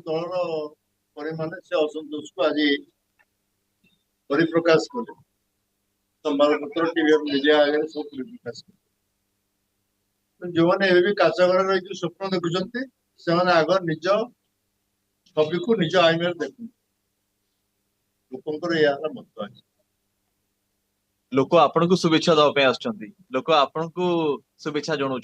दलर परिमाण से असंतोष को आज परिप्रकाश कले संवादपत्र टीवी मीडिया आगे सब परिप्रकाश कले जो मैंने भी काचघर रही स्वप्न देखुं से आग निज छवि को निज आईन देख लोकर यह मत आज लोक आपण को शुभेच्छा दवा लोक आपण को शुभेच्छा जनाऊं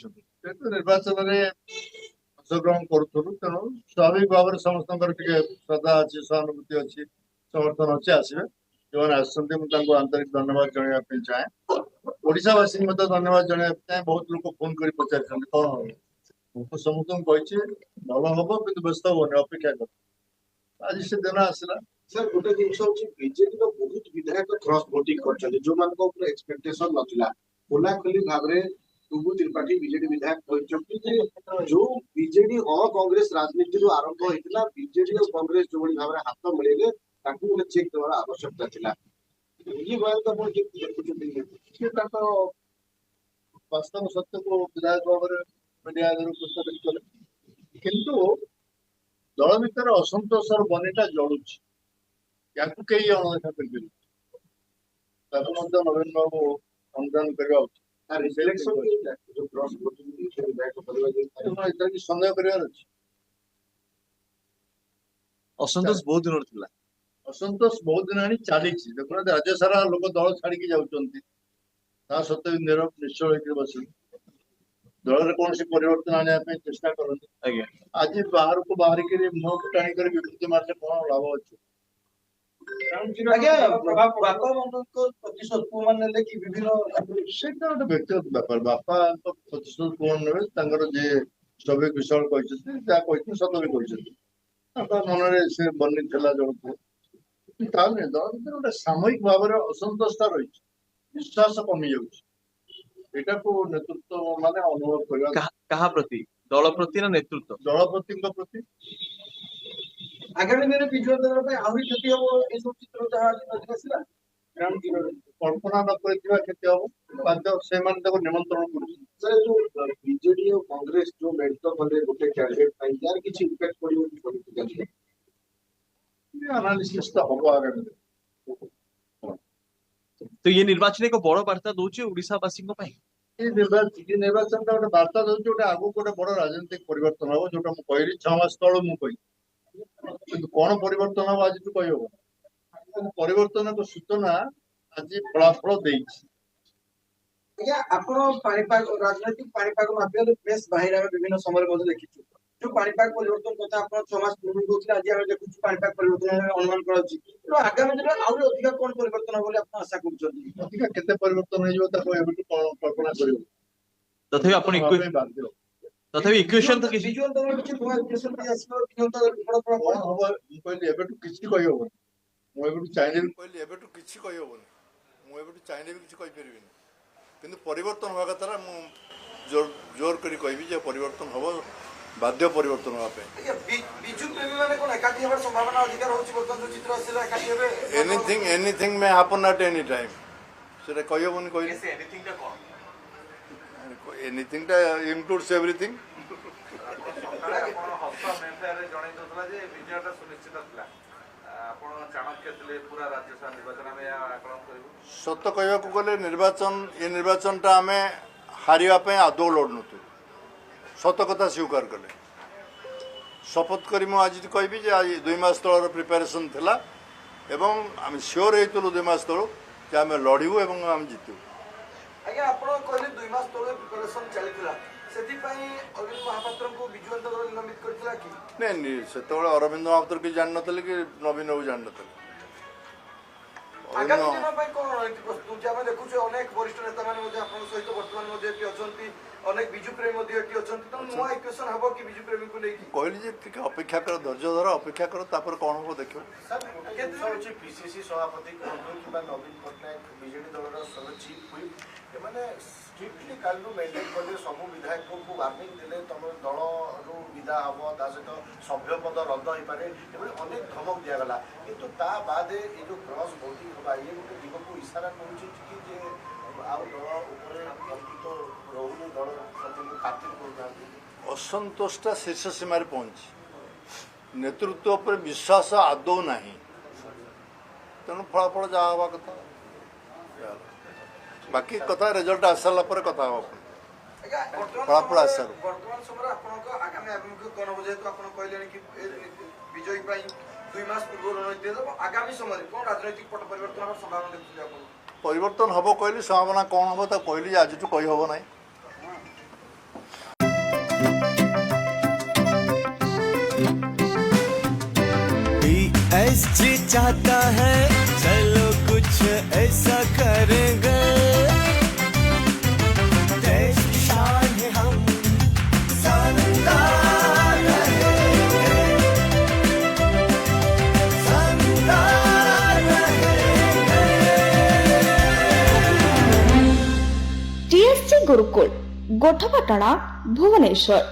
निर्वाचन में अंशग्रहण करूँ तेणु स्वाभाविक भाव में समस्त श्रद्धा अच्छी सहानुभूति अच्छी समर्थन अच्छी आसवे जो मैंने आंतरिक धन्यवाद जनवाई चाहे ओडावासी धन्यवाद जनवाई चाहे बहुत लोग फोन कर पचार कौन हम समस्त भल हम कि व्यस्त होने अपेक्षा कर आज से दिन आसला सर गोटे जिन बीजेडी बहुत विधायक क्रॉस वोटिंग कर जो एक्सपेक्टेशन नथिला खोला खोली भाव में टुबु त्रिपाठी बीजेडी विधायक जो बीजेडी और कांग्रेस राजनीति आरंभ होता बीजेडी और कांग्रेस जो भाव में हाथ मिले गोटे चेक देवार आवश्यकता थिला ये बात वास्तव सत्य को विधायक भाव में मीडिया उपस्थित कले किंतु दल भर असंतोषर बनीटा जलुची या कई अणदेखा कर नवीन बाबू अनुदान करवा सन्देह कर असंतोष बहुत दिन थिला असंतोष बहुत दिन आनी चली देखुना राज्य सारा लोक दल छाड़ी जाऊँ सत्य नीरव निश्चल बस दल कौन परिवर्तन आने चेष्टा करते आज बाहर को बाहरिक मुह टाणी विकृति मारे कौन लाभ अच्छे व्यक्तिगत व्यापार बापा प्रतिशोध कौन ने जी स्वाभाविक विषय कहते सत भी कहते मन से बनी जन को दल भर गोटे सामयिक भाव में असंतोषता रही विश्वास कमी जाटा को नेतृत्व माने अनुभव कहा प्रति दल प्रति ना नेतृत्व दल प्रति आगामी दिन विजय दल आहरी क्षति हम ये सब चित्र जहाँ कल्पना न क्षति हम बाध्य से निमंत्रण कर बीजेडी और कांग्रेस जो मेंट कले गोटे कैंडिडेट यार किसी इम्पैक्ट पड़े एनालिसिस तो हम आगामी तो ये निर्वाचन एक बड़ वार्ता दौर ओडावासी निर्वाचन गोटे वार्ता दौर गोटे आगू गोटे बड़ राजनीतिक परिवर्तन हम जो कहली 6 मास तल मुझे कौन परिवर्तन हम आज कह परिवर्तन को सूचना आज फलाफल राजनैतिक पाणीपाग माध्यम प्रेस बाहर विभिन्न समय देखी जो पाणीपाग परिवर्तन कथा आप 6 मास पूर्व कहते आज आम देखुँ पाणीपाग परिवर्तन अनुमान कर आगामी दिन आहुरी अधिक कौन परिवर्तन हम आशा कर परिवर्तन कल्पना कर तथापि आपण तथापि इक्वेशन तो किसी चाइने परिवर्तन हवा कथा जोर कर परिवर्तन हम बाध्य परिवर्तन एनीथिंग में हैपन एट एनी टाइम से कहबनी कहली एनीथिंग टा इंक्लूड्स एवरीथिंग सत कहवाक गले निर्वाचन टा आम हारिबा आदौ लड़नु सत कथा स्वीकार कले शपथ करी आज कहबी जे आज 2 मास तलर प्रिपेरेसन थिला एवं आम श्योर होइतलु 2 मास तलु जे आम लड़ू एवं आम जितु आज्ञा आपण कहले 2 मास तले प्रिपरेशन चलीथिला सेति पई अरविंद महापात्र को विजु दल निलंबित करथिला कि नहीं सेतबेले अरविंद महापात्र की जान नथले कि नवीन बाबू जान नथले आगामी दिन पई कोन रणनीति प्रस्तुत जे हम देखुछे अनेक वरिष्ठ नेता माने मध्ये आपण सहित वर्तमान मध्ये एटी अछंती अनेक बिजु प्रेमी मध्ये एटी अछंती त नुआ इक्वेशन हबो कि बिजु प्रेमी को लेकी कहली जे ठीक अपेक्षा कर धैर्य धर अपेक्षा कर तापर कोन हो देखियो सर केते होची पीसीसी सभापति कोन किबा नवीन पटनायक बीजेडी दलर सब चीफ हुई एमाने स्ट्रिक्टली कालू मेंटेन करले सब विधायक को वार्निंग देले तुम दल रु विदा हबो ता सहित सभ्य पद रद्द होई पारे एबे अनेक धमक दिया गला किंतु ता बाद ए जो क्रॉस वोटिंग होबा ये गोटे जीव को इशारा करूची कि जे आउ दल ऊपर तो रहउनी दल प्रति खातिर करता असंतोषटा शीर्ष सीमार पहुंची नेतृत्व पर विश्वास आदौ नहीं तेणु फलाफल जहाँ हवा कथा बाकी कथा रिजल्ट आस सारा पर कथा हवा फलाफल आस सारू वर्तमान समय आपनको आगामी अभिमुख कौन हो जेतु आपण कहले कि विजयी पई 2 मास पूर्व रणनीति देबो आगामी समय कौन राजनीतिक पट परिवर्तन होबार संभावना देखुछे आपण परिवर्तन हम कहली संभावना कौन हम कहली आज कही हम ना PSG चाहता है चलो कुछ ऐसा करेंगे देश की शान है हम शानदार रहेंगे शानदार रहेंगे TSC गुरुकुल गोठपाटणा भुवनेश्वर।